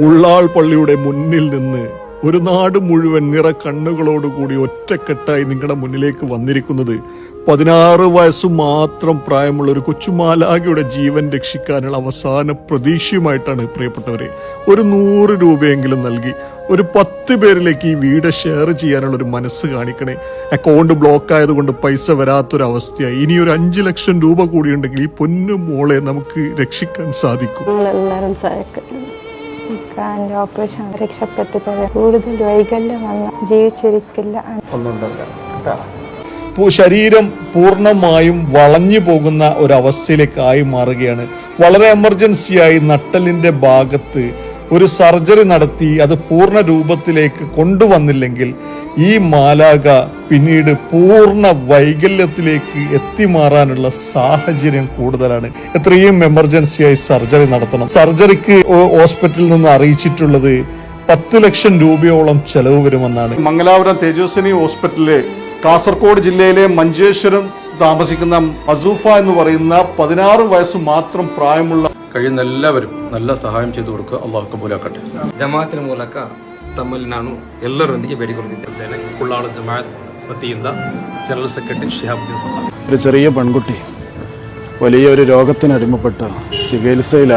ഉള്ളാൾ പള്ളിയുടെ മുന്നിൽ നിന്ന് ഒരു നാട് മുഴുവൻ നിറ കണ്ണുകളോടുകൂടി ഒറ്റക്കെട്ടായി നിങ്ങളുടെ മുന്നിലേക്ക് വന്നിരിക്കുന്നത് 16 വയസ്സ് മാത്രം പ്രായമുള്ള ഒരു കൊച്ചുമാലാഖയുടെ ജീവൻ രക്ഷിക്കാനുള്ള അവസാന പ്രതീക്ഷയുമായിട്ടാണ്. പ്രിയപ്പെട്ടവരെ, ഒരു 100 രൂപയെങ്കിലും നൽകി ഒരു 10 പേരിലേക്ക് ഈ വീട് ഷെയർ ചെയ്യാനുള്ള ഒരു മനസ്സ് കാണിക്കണേ. അക്കൗണ്ട് ബ്ലോക്ക് ആയതുകൊണ്ട് പൈസ വരാത്തൊരവസ്ഥയായി. ഇനി ഒരു 5 ലക്ഷം രൂപ കൂടിയുണ്ടെങ്കിൽ ഈ പൊന്നു മോളെ നമുക്ക് രക്ഷിക്കാൻ സാധിക്കും. ഓപ്പറേഷൻ രക്ഷപ്പെട്ടിട്ട് കൂടുതൽ വൈകല്യം വന്ന ജീവിച്ചിരിക്കില്ല. ശരീരം പൂർണ്ണമായും വളഞ്ഞു പോകുന്ന ഒരവസ്ഥയിലേക്കായി മാറുകയാണ്. വളരെ എമർജൻസിയായി നട്ടലിന്റെ ഭാഗത്ത് ഒരു സർജറി നടത്തി അത് പൂർണ്ണ രൂപത്തിലേക്ക് കൊണ്ടുവന്നില്ലെങ്കിൽ ഈ മാലാഖ പിന്നീട് പൂർണ്ണ വൈകല്യത്തിലേക്ക് എത്തിമാറാനുള്ള സാഹചര്യം കൂടുതലാണ്. എത്രയും എമർജൻസിയായി സർജറി നടത്തണം. സർജറിക്ക് ഹോസ്പിറ്റലിൽ നിന്ന് അറിയിച്ചിട്ടുള്ളത് 10 ലക്ഷം രൂപയോളം ചെലവ് വരുമെന്നാണ്. മംഗലാപുരം തേജസ്വിനി ഹോസ്പിറ്റലിലെ കാസർഗോഡ് ജില്ലയിലെ മഞ്ചേശ്വരം താമസിക്കുന്ന മസൂഫ എന്ന് പറയുന്ന 16 വയസ്സ് മാത്രം പ്രായമുള്ള കഴിയുന്ന എല്ലാവരും നല്ല സഹായം ചെയ്തു കൊടുക്കുക. അള്ളാഹു കബൂലാക്കട്ടെ. ಜಮಾತಿನ ಮೂಲಕ ತಮ್ಮಲ್ಲಿ ನಾನು ಎಲ್ಲರೊಂದಿಗೆ ಬೇಡಿಕೊಳ್ಳುತ್ತಿದ್ದೇನೆ. ಕುಳ್ಳಾಳ ಜಮಾತ್ ವತಿಯಿಂದ ಜನರಲ್ സെക്രട്ടറി ഷിഹാബുദ്ദീൻ സഖാഫി. ഒരു ചെറിയ പെൺകുട്ടി വലിയൊരു രോഗത്തിനടിമപ്പെട്ട് ചികിത്സയിൽ